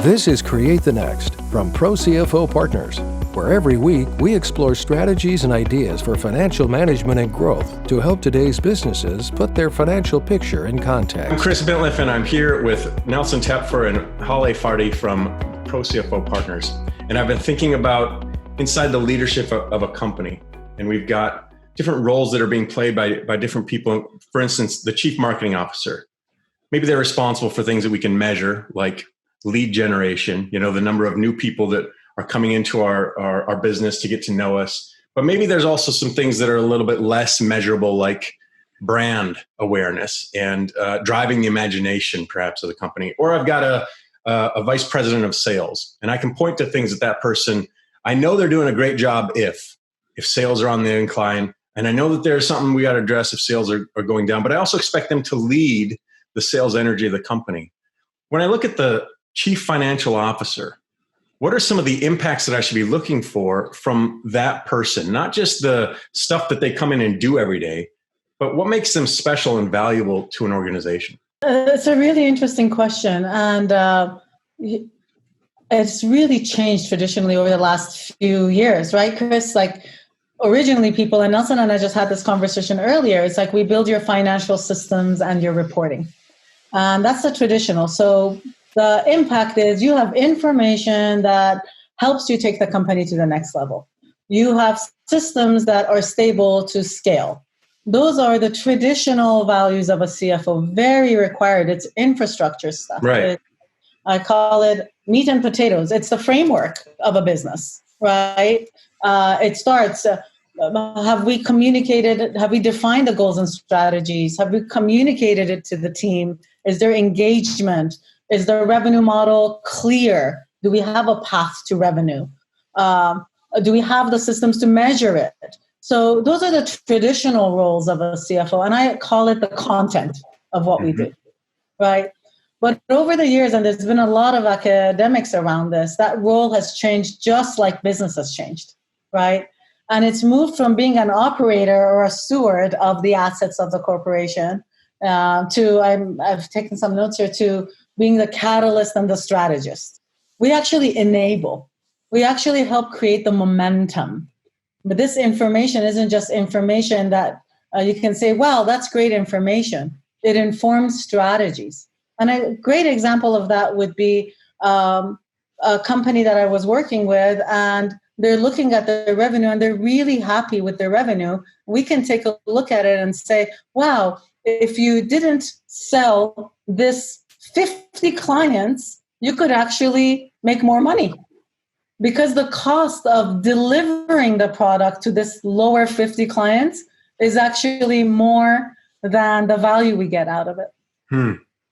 This is Create the Next from ProCFO Partners, where every week we explore strategies and ideas for financial management and growth to help today's businesses put their financial picture in context. I'm Chris Bintliff, and I'm here with Nelson Tepfer and Hale Fardi from ProCFO Partners. And I've been thinking about inside the leadership of a company, and we've got different roles that are being played by different people. For instance, the chief marketing officer. Maybe they're responsible for things that we can measure, like lead generation, the number of new people that are coming into our business to get to know us. But maybe there's also some things that are a little bit less measurable, like brand awareness and driving the imagination, perhaps, of the company. Or I've got a vice president of sales, and I can point to things that person, I know they're doing a great job if sales are on the incline, and I know that there's something we got to address if sales are going down, but I also expect them to lead the sales energy of the company. When I look at the chief financial officer, what are some of the impacts that I should be looking for from that person? Not just the stuff that they come in and do every day, but what makes them special and valuable to an organization? It's a really interesting question. And it's really changed traditionally over the last few years, right, Chris? Like originally people, and Nelson and I just had this conversation earlier, it's like we build your financial systems and your reporting. That's the traditional. So the impact is you have information that helps you take the company to the next level. You have systems that are stable to scale. Those are the traditional values of a CFO, very required. It's infrastructure stuff. Right. I call it meat and potatoes. It's the framework of a business, right? It starts, have we communicated, have we defined the goals and strategies? Have we communicated it to the team? Is there engagement? Is the revenue model clear? Do we have a path to revenue? Do we have the systems to measure it? So those are the traditional roles of a CFO, and I call it the content of what we do, right? But over the years, and there's been a lot of academics around this, that role has changed just like business has changed, right? And it's moved from being an operator or a steward of the assets of the corporation I've taken some notes here, to being the catalyst and the strategist. We actually enable. We actually help create the momentum. But this information isn't just information that you can say, well, that's great information. It informs strategies. And a great example of that would be a company that I was working with, and they're looking at their revenue and they're really happy with their revenue. We can take a look at it and say, wow, if you didn't sell this 50 clients, you could actually make more money, because the cost of delivering the product to this lower 50 clients is actually more than the value we get out of it.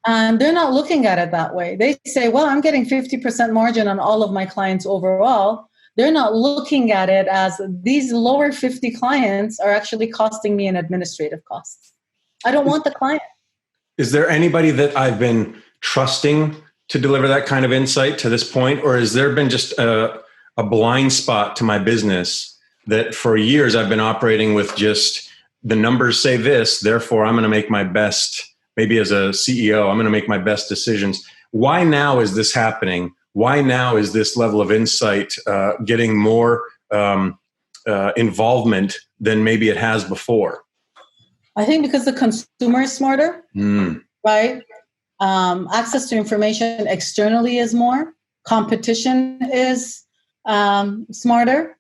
And they're not looking at it that way. They say, well, I'm getting 50% margin on all of my clients overall. They're not looking at it as these lower 50 clients are actually costing me an administrative cost. I don't want the client. Is there anybody that I've been trusting to deliver that kind of insight to this point? Or has there been just a blind spot to my business that for years I've been operating with just the numbers say this, therefore I'm going to make my best, maybe as a CEO, I'm going to make my best decisions. Why now is this happening? Why now is this level of insight getting more involvement than maybe it has before? I think because the consumer is smarter, right? Access to information externally is more. Competition is smarter,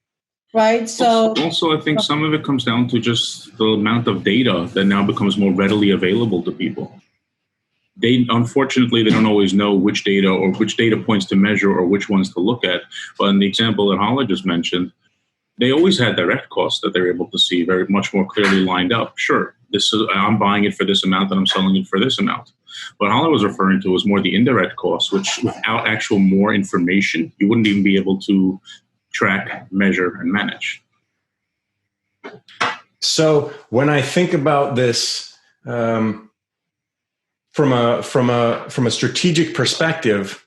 right? So also, I think some of it comes down to just the amount of data that now becomes more readily available to people. Unfortunately, they don't always know which data or which data points to measure or which ones to look at. But in the example that Hale just mentioned, they always had direct costs that they're able to see very much more clearly lined up. Sure, I'm buying it for this amount and I'm selling it for this amount. What Hale was referring to was more the indirect costs, which without actual more information, you wouldn't even be able to track, measure, and manage. So when I think about this from a strategic perspective,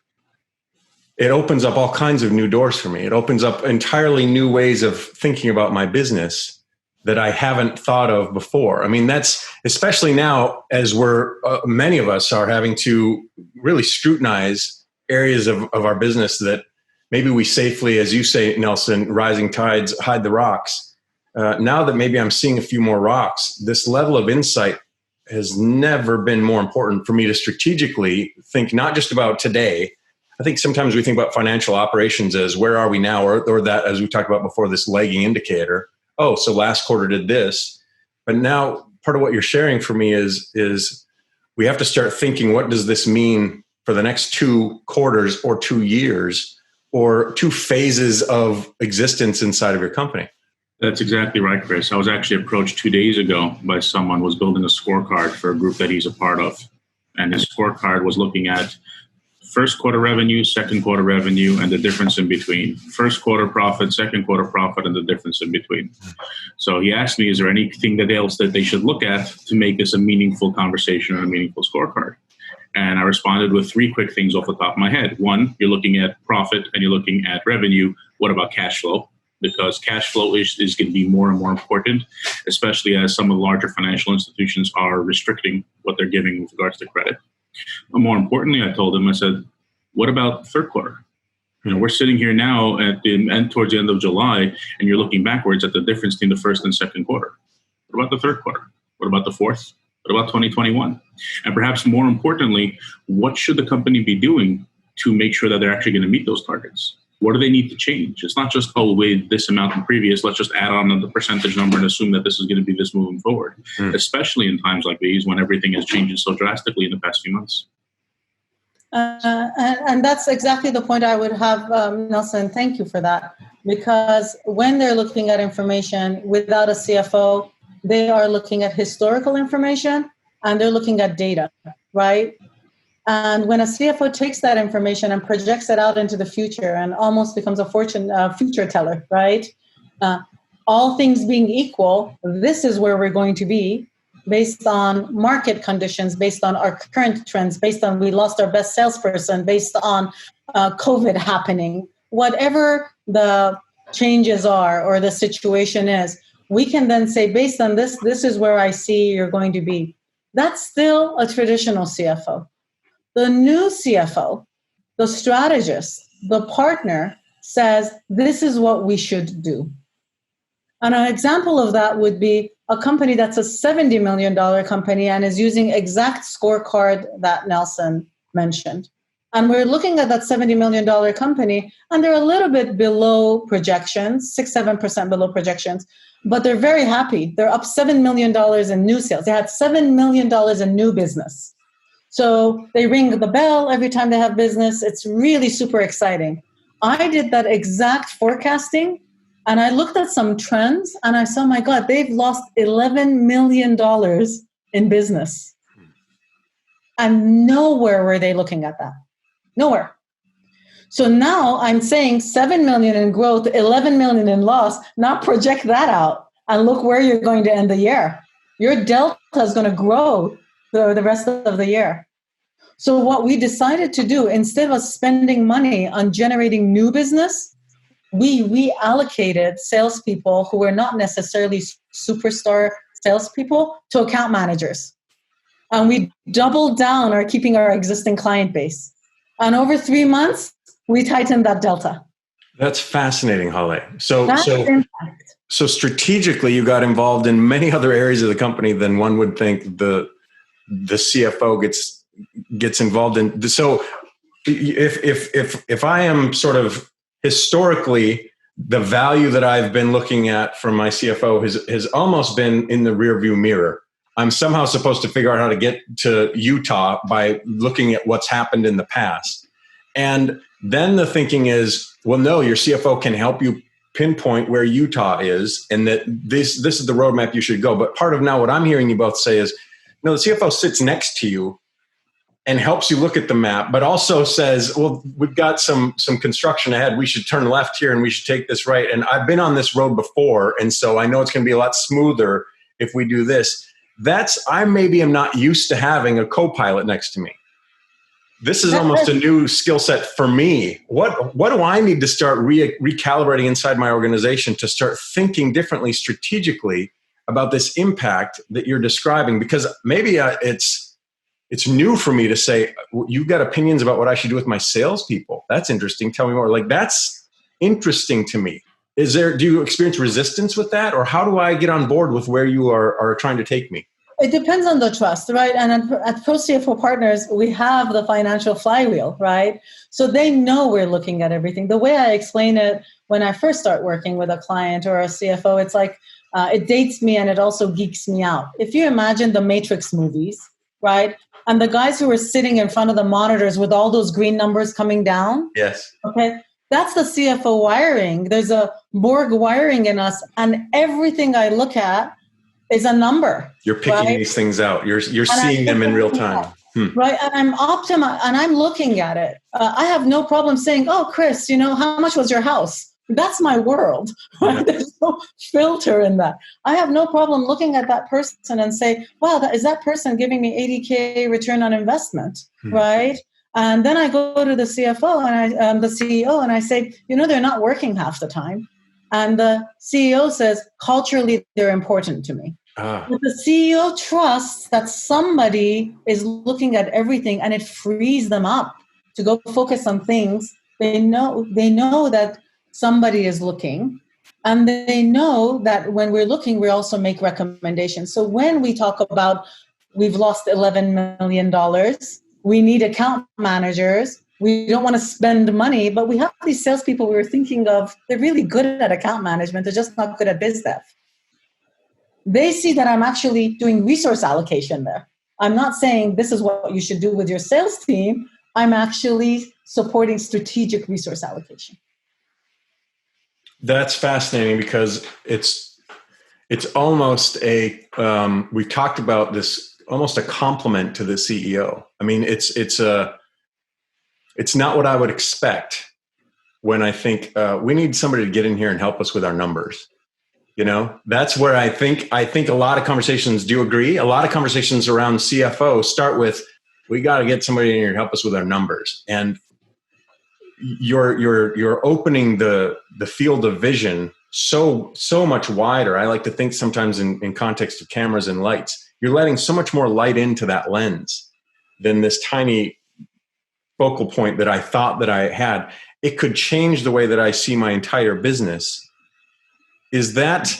it opens up all kinds of new doors for me. It opens up entirely new ways of thinking about my business that I haven't thought of before. I mean, that's especially now as many of us are having to really scrutinize areas of our business that maybe we safely, as you say, Nelson, rising tides hide the rocks. Now that maybe I'm seeing a few more rocks, this level of insight has never been more important for me to strategically think not just about today. I think sometimes we think about financial operations as where are we now, or that, as we talked about before, this lagging indicator. Oh, so last quarter did this. But now part of what you're sharing for me is we have to start thinking, what does this mean for the next 2 quarters or 2 years or 2 phases of existence inside of your company? That's exactly right, Chris. I was actually approached 2 days ago by someone who was building a scorecard for a group that he's a part of. And his scorecard was looking at first quarter revenue, second quarter revenue, and the difference in between. First quarter profit, second quarter profit, and the difference in between. So he asked me, is there anything else that they should look at to make this a meaningful conversation or a meaningful scorecard? And I responded with 3 quick things off the top of my head. 1, you're looking at profit and you're looking at revenue. What about cash flow? Because cash flow is going to be more and more important, especially as some of the larger financial institutions are restricting what they're giving with regards to credit. But more importantly, I told him, I said, what about third quarter? We're sitting here now at the end, towards the end of July, and you're looking backwards at the difference between the first and second quarter. What about the third quarter? What about the fourth? What about 2021? And perhaps more importantly, what should the company be doing to make sure that they're actually going to meet those targets? What do they need to change? It's not just, oh, wait, this amount in previous, let's just add on the percentage number and assume that this is going to be this moving forward, especially in times like these when everything is changing so drastically in the past few months. And that's exactly the point I would have, Nelson. Thank you for that. Because when they're looking at information without a CFO, they are looking at historical information and they're looking at data, right? And when a CFO takes that information and projects it out into the future and almost becomes a future teller, right? All things being equal, this is where we're going to be based on market conditions, based on our current trends, based on we lost our best salesperson, based on COVID happening. Whatever the changes are or the situation is, we can then say, based on this, this is where I see you're going to be. That's still a traditional CFO. The new CFO, the strategist, the partner says, this is what we should do. And an example of that would be a company that's a $70 million company and is using exact scorecard that Nelson mentioned. And we're looking at that $70 million company, and they're a little bit below projections, 6-7% below projections, but they're very happy. They're up $7 million in new sales. They had $7 million in new business. So they ring the bell every time they have business. It's really super exciting. I did that exact forecasting, and I looked at some trends, and I saw, my God, they've lost $11 million in business. And nowhere were they looking at that. Nowhere. So now I'm saying 7 million in growth, 11 million in loss. Now project that out and look where you're going to end the year. Your delta is going to grow the rest of the year. So what we decided to do, instead of spending money on generating new business, we reallocated salespeople who were not necessarily superstar salespeople to account managers. And we doubled down on keeping our existing client base. And over 3 months, we tightened that delta. That's fascinating, Hale. So strategically, you got involved in many other areas of the company than one would think the CFO gets involved in. So if I am sort of historically, the value that I've been looking at from my CFO has almost been in the rearview mirror. I'm somehow supposed to figure out how to get to Utah by looking at what's happened in the past. And then the thinking is, well, no, your CFO can help you pinpoint where Utah is and that this is the roadmap you should go. But part of now what I'm hearing you both say is, no, the CFO sits next to you and helps you look at the map, but also says, well, we've got some construction ahead. We should turn left here and we should take this right. And I've been on this road before, and so I know it's going to be a lot smoother if we do this. I maybe am not used to having a co-pilot next to me. This is almost a new skill set for me. What do I need to start recalibrating inside my organization to start thinking differently strategically about this impact that you're describing? Because maybe it's it's new for me to say, you've got opinions about what I should do with my salespeople. That's interesting. Tell me more. Like, that's interesting to me. Do you experience resistance with that? Or how do I get on board with where you are trying to take me? It depends on the trust, right? And at ProCFO Partners, we have the financial flywheel, right? So they know we're looking at everything. The way I explain it when I first start working with a client or a CFO, it's like it dates me and it also geeks me out. If you imagine the Matrix movies, right? And the guys who are sitting in front of the monitors with all those green numbers coming down. Yes. Okay. That's the CFO wiring. There's a Borg wiring in us, and everything I look at is a number. You're picking these things out. You're seeing them in real time. Right. And I'm looking at it. I have no problem saying, oh, Chris, how much was your house? That's my world. Right? Yeah. There's no filter in that. I have no problem looking at that person and say, wow, is that person giving me 80K return on investment? Right. And then I go to the CFO and the CEO and I say, they're not working half the time. And the CEO says, culturally, they're important to me. But the CEO trusts that somebody is looking at everything, and it frees them up to go focus on things. They know that somebody is looking, and they know that when we're looking, we also make recommendations. So when we talk about we've lost $11 million, we need account managers. We don't want to spend money, but we have these salespeople we were thinking of. They're really good at account management. They're just not good at biz dev. They see that I'm actually doing resource allocation there. I'm not saying this is what you should do with your sales team. I'm actually supporting strategic resource allocation. That's fascinating because it's almost we talked about this, almost a compliment to the CEO. I mean, it's not what I would expect when I think we need somebody to get in here and help us with our numbers. That's where I think a lot of conversations, do you agree? A lot of conversations around CFO start with, we got to get somebody in here to help us with our numbers. And you're opening the field of vision so much wider. I like to think sometimes in context of cameras and lights, you're letting so much more light into that lens than this tiny focal point that I thought that I had. It could change the way that I see my entire business. Is that?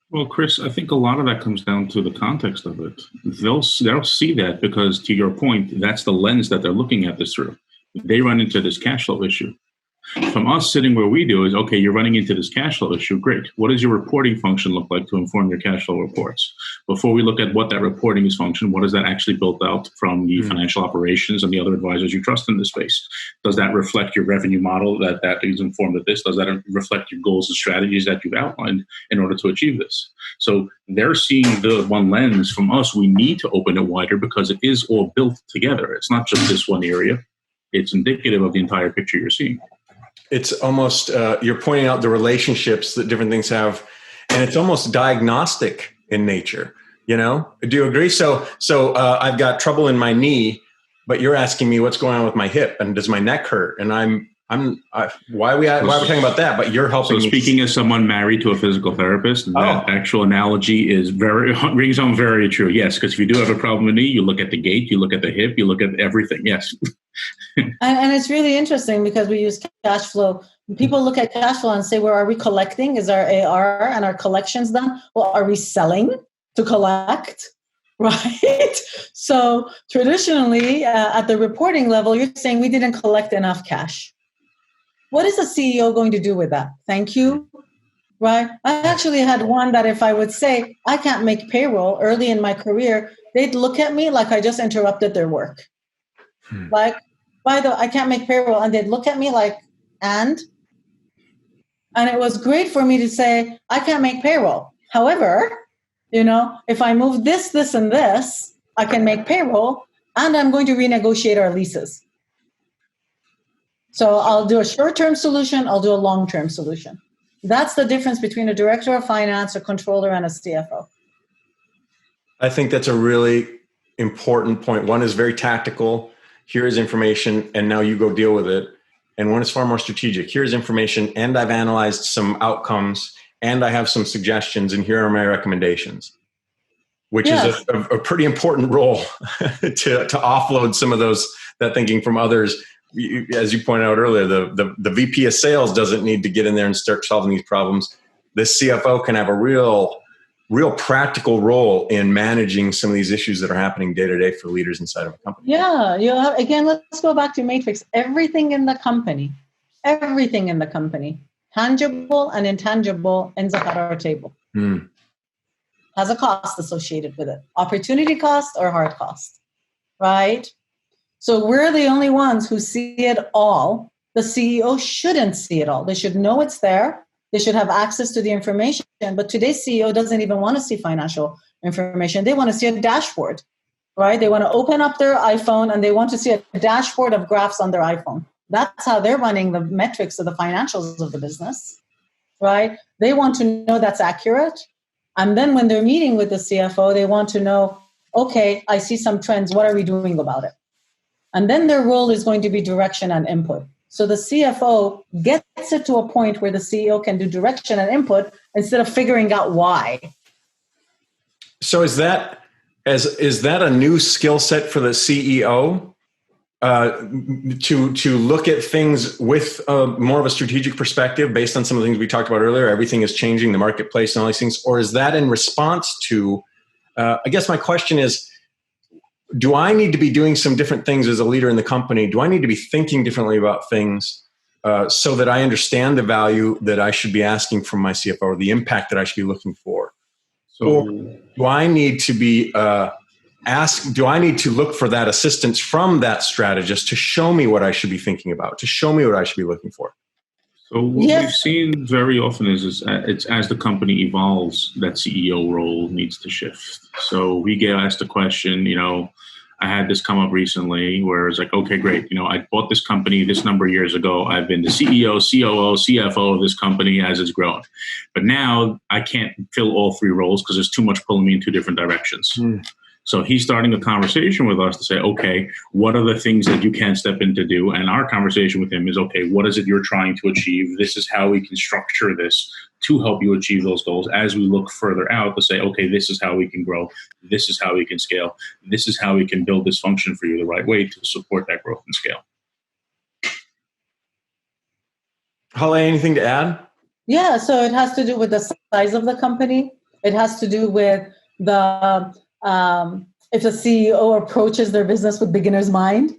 Well, Chris, I think a lot of that comes down to the context of it. They'll see that because, to your point, that's the lens that they're looking at this through. They run into this cash flow issue. From us sitting where we do is, okay, you're running into this cash flow issue. Great. What does your reporting function look like to inform your cash flow reports? Before we look at what that reporting is function, what is that actually built out from the financial operations and the other advisors you trust in this space? Does that reflect your revenue model that is informed of this? Does that reflect your goals and strategies that you've outlined in order to achieve this? So they're seeing the one lens. From us, we need to open it wider because it is all built together. It's not just this one area. It's indicative of the entire picture you're seeing. It's almost, you're pointing out the relationships that different things have, and it's almost diagnostic in nature, Do you agree? So I've got trouble in my knee, but you're asking me what's going on with my hip and does my neck hurt? And why are we talking about that? But you're helping me. So speaking as someone married to a physical therapist, that actual analogy rings on very true. Yes, because if you do have a problem with the knee, you look at the gait, you look at the hip, you look at everything. Yes. And it's really interesting because we use cash flow. People look at cash flow and say, well, are we collecting? Is our AR and our collections done? Well, are we selling to collect? Right? So traditionally, at the reporting level, you're saying we didn't collect enough cash. What is a CEO going to do with that? Thank you. Right? I actually had one that if I would say, I can't make payroll early in my career, they'd look at me like I just interrupted their work. Like, I can't make payroll. And they'd look at me like, and it was great for me to say, I can't make payroll. However, if I move this, and this, I can make payroll and I'm going to renegotiate our leases. So I'll do a short-term solution. I'll do a long-term solution. That's the difference between a director of finance, a controller, and a CFO. I think that's a really important point. One is very tactical. Here is information, and now you go deal with it. And one is far more strategic. Here's information, and I've analyzed some outcomes, and I have some suggestions, and here are my recommendations. which is a pretty important role to offload some of that thinking from others. As you pointed out earlier, the VP of sales doesn't need to get in there and start solving these problems. The CFO can have a real practical role in managing some of these issues that are happening day to day for leaders inside of a company. Yeah. Again, let's go back to Matrix. Everything in the company, tangible and intangible, ends up at our table. Has a cost associated with it. Opportunity cost or hard cost, right? So we're the only ones who see it all. The CEO shouldn't see it all. They should know it's there. They should have access to the information. But today's CEO doesn't even want to see financial information. They want to see a dashboard, right? They want to open up their iPhone and they want to see a dashboard of graphs on their iPhone. That's how they're running the metrics of the financials of the business, right? They want to know that's accurate. And then when they're meeting with the CFO, they want to know, okay, I see some trends. What are we doing about it? And then their role is going to be direction and input. So the CFO gets it to a point where the CEO can do direction and input instead of figuring out why. So is that a new skill set for the CEO to look at things with more of a strategic perspective based on some of the things we talked about earlier? Everything is changing, the marketplace and all these things. Or is that in response to, I guess my question is, do I need to be doing some different things as a leader in the company? Do I need to be thinking differently about things so that I understand the value that I should be asking from my CFO or the impact that I should be looking for? So do I need to be do I need to look for that assistance from that strategist to show me what I should be thinking about, to show me what I should be looking for? So what we've seen very often is it's as the company evolves, that CEO role needs to shift. So we get asked the question, I had this come up recently where it's like, okay, great. I bought this company this number of years ago. I've been the CEO, COO, CFO of this company as it's grown. But now I can't fill all three roles because there's too much pulling me in two different directions. So he's starting a conversation with us to say, okay, what are the things that you can step in to do? And our conversation with him is, okay, what is it you're trying to achieve? This is how we can structure this to help you achieve those goals as we look further out to say, okay, this is how we can grow. This is how we can scale. This is how we can build this function for you the right way to support that growth and scale. Holly, anything to add? Yeah, so it has to do with the size of the company. It has to do with if the CEO approaches their business with beginner's mind.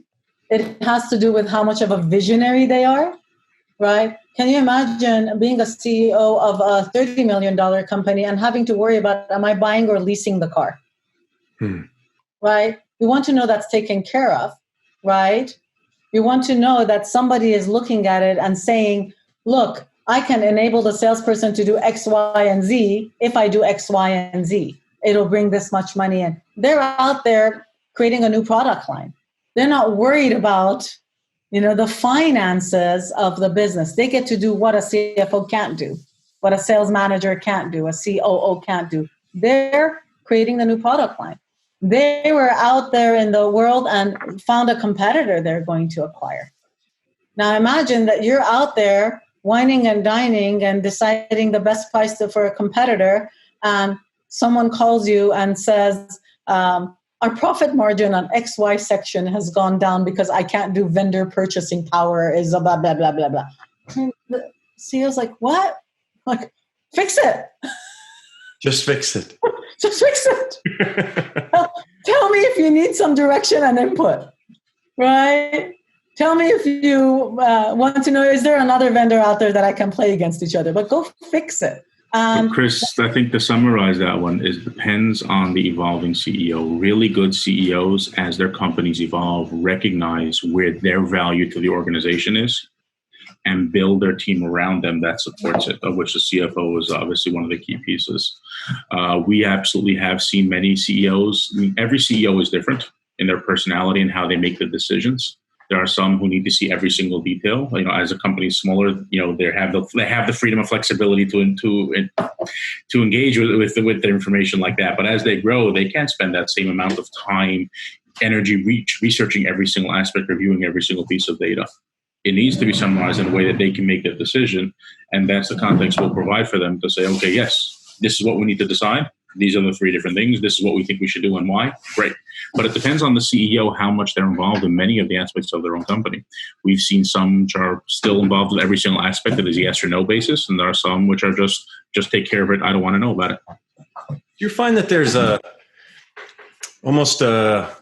It has to do with how much of a visionary they are, right? Can you imagine being a CEO of a $30 million company and having to worry about, am I buying or leasing the car? Right? You want to know that's taken care of, right? You want to know that somebody is looking at it and saying, look, I can enable the salesperson to do X, Y, and Z if I do X, Y, and Z. It'll bring this much money in. They're out there creating a new product line. They're not worried about, the finances of the business. They get to do what a CFO can't do, what a sales manager can't do, a COO can't do. They're creating the new product line. They were out there in the world and found a competitor they're going to acquire. Now imagine that you're out there whining and dining and deciding the best price for a competitor, and someone calls you and says, our profit margin on XY section has gone down because I can't do vendor purchasing power is blah, blah, blah, blah, blah. And the CEO's like, what? Like, fix it. Just fix it. Just fix it. Tell me if you need some direction and input, right? Tell me if you want to know, is there another vendor out there that I can play against each other? But go fix it. Chris, I think to summarize that one is depends on the evolving CEO. Really good CEOs, as their companies evolve, recognize where their value to the organization is and build their team around them that supports it, of which the CFO is obviously one of the key pieces. We absolutely have seen many CEOs. I mean, every CEO is different in their personality and how they make the decisions. There are some who need to see every single detail. As a company is smaller, they have the freedom and flexibility to engage with the information like that. But as they grow, they can't spend that same amount of time, energy, researching every single aspect, reviewing every single piece of data. It needs to be summarized in a way that they can make that decision, and that's the context we'll provide for them to say, okay, yes, this is what we need to decide. these are the three different things. This is what we think we should do and why. Great. But it depends on the CEO how much they're involved in many of the aspects of their own company. We've seen some which are still involved with every single aspect that is yes or no basis, and there are some which are just take care of it. I don't want to know about it. Do you find that there's almost a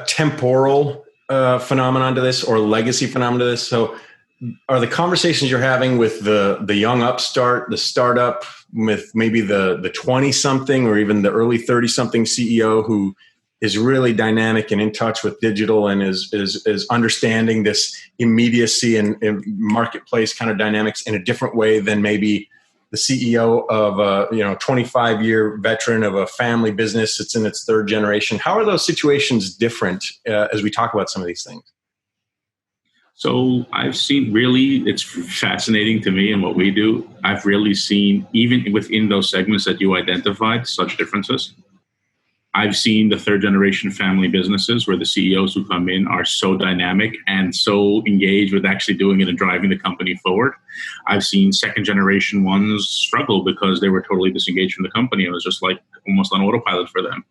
temporal phenomenon to this, or legacy phenomenon to this? So are the conversations you're having with the young upstart, the startup, with maybe the 20-something or even the early 30-something CEO who is really dynamic and in touch with digital and is understanding this immediacy and marketplace kind of dynamics in a different way than maybe the CEO of a 25-year veteran of a family business that's in its third generation? How are those situations different as we talk about some of these things? So I've seen, really, it's fascinating to me in what we do. I've really seen, even within those segments that you identified, such differences. I've seen the third generation family businesses where the CEOs who come in are so dynamic and so engaged with actually doing it and driving the company forward. I've seen second generation ones struggle because they were totally disengaged from the company. It was just like almost on autopilot for them.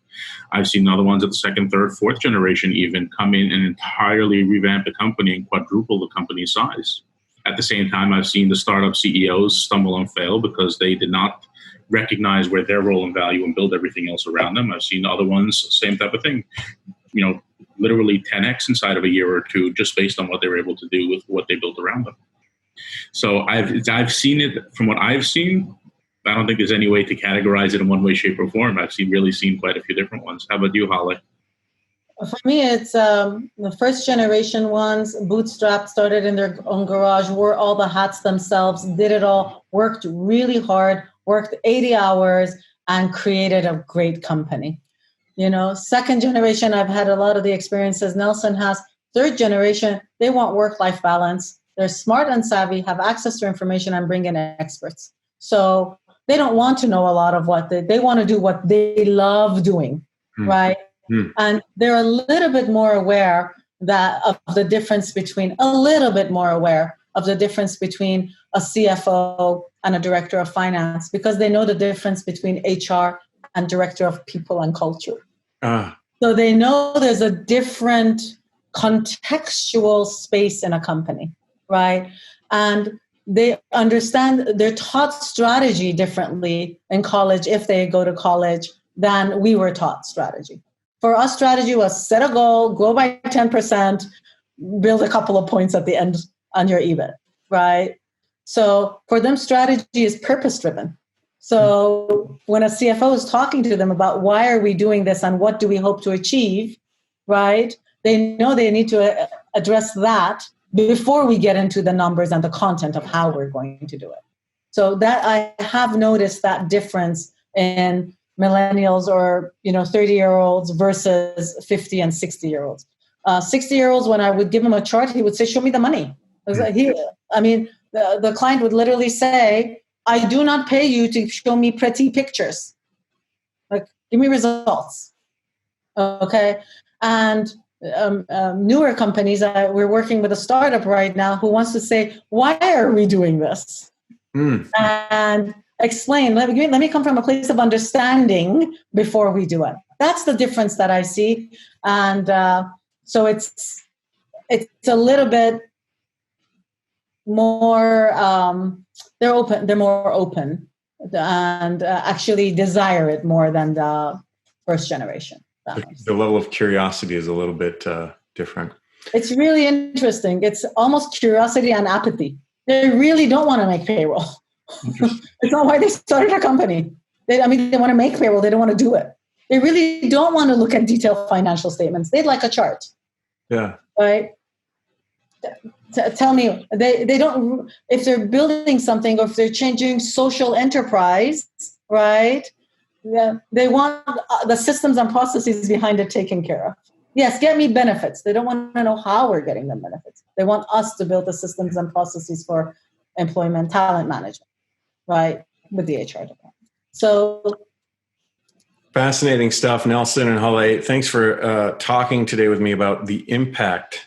I've seen other ones at the second, third, fourth generation even come in and entirely revamp the company and quadruple the company's size. At the same time, I've seen the startup CEOs stumble and fail because they did not recognize where their role and value and build everything else around them. I've seen other ones, same type of thing, literally 10x inside of a year or two, just based on what they were able to do with what they built around them. So I've seen it from what I've seen. I don't think there's any way to categorize it in one way, shape, or form. I've really seen quite a few different ones. How about you, Holly? For me, it's the first generation ones, bootstrapped, started in their own garage, wore all the hats themselves, did it all, worked really hard, worked 80 hours, and created a great company. Second generation, I've had a lot of the experiences Nelson has. Third generation, they want work-life balance. They're smart and savvy, have access to information, and bring in experts. So they don't want to know a lot of what they want to do what they love doing, right? And they're a little bit more aware of the difference between a CFO and a director of finance, because they know the difference between HR and director of people and culture. So they know there's a different contextual space in a company, right? And they understand, they're taught strategy differently in college, if they go to college, than we were taught strategy. For us, strategy was set a goal, grow by 10%, build a couple of points at the end on your EBIT, right? So for them, strategy is purpose-driven. So when a CFO is talking to them about why are we doing this and what do we hope to achieve, right? They know they need to address that before we get into the numbers and the content of how we're going to do it. So that I have noticed that difference in millennials or 30-year-olds versus 50 and 60-year-olds. 60-year-olds, when I would give him a chart, he would say, "Show me the money." The client would literally say, "I do not pay you to show me pretty pictures. Like, give me results." Okay, and newer companies. We're working with a startup right now who wants to say, "Why are we doing this?" And explain. Let me come from a place of understanding before we do it. That's the difference that I see, and so it's a little bit more. They're open. They're more open, and actually desire it more than the first generation. The level of curiosity is a little bit different. It's really interesting. It's almost curiosity and apathy. They really don't want to make payroll. It's not why they started a company. They want to make payroll. They don't want to do it. They really don't want to look at detailed financial statements. They'd like a chart. Yeah. Right? Tell me, they don't, if they're building something or if they're changing social enterprise, right? Yeah, they want the systems and processes behind it taken care of. Yes, get me benefits. They don't want to know how we're getting them benefits. They want us to build the systems and processes for employment, talent management, right, with the HR department. So fascinating stuff, Nelson and Hale. Thanks for talking today with me about the impact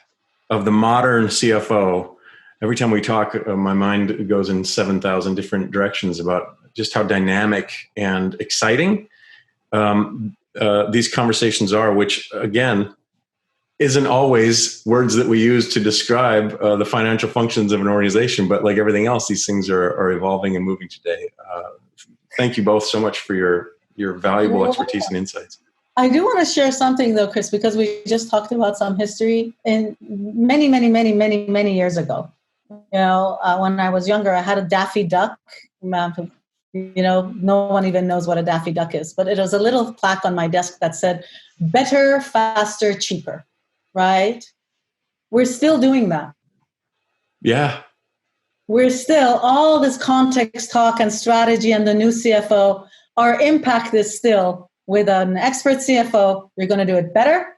of the modern CFO. Every time we talk, my mind goes in 7,000 different directions about just how dynamic and exciting these conversations are, which again, isn't always words that we use to describe the financial functions of an organization, but like everything else, these things are evolving and moving today. Thank you both so much for your valuable expertise and insights. I do want to share something though, Chris, because we just talked about some history in many years ago. When I was younger, I had a Daffy Duck. No one even knows what a Daffy Duck is, but it was a little plaque on my desk that said, better, faster, cheaper, right? We're still doing that. Yeah. We're still, all this context talk and strategy and the new CFO, our impact is still with an expert CFO, you're going to do it better,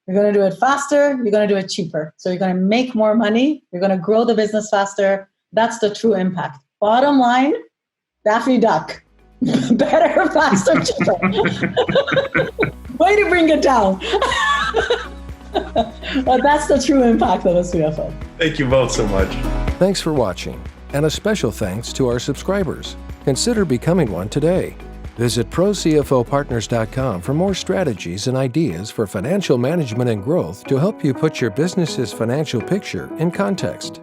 you're going to do it faster, you're going to do it cheaper. So you're going to make more money, you're going to grow the business faster. That's the true impact. Bottom line, Daffy Duck. Better, faster, cheaper. Way to bring it down. But that's the true impact of a CFO. Thank you both so much. Thanks for watching, and a special thanks to our subscribers. Consider becoming one today. Visit ProCFOPartners.com for more strategies and ideas for financial management and growth to help you put your business's financial picture in context.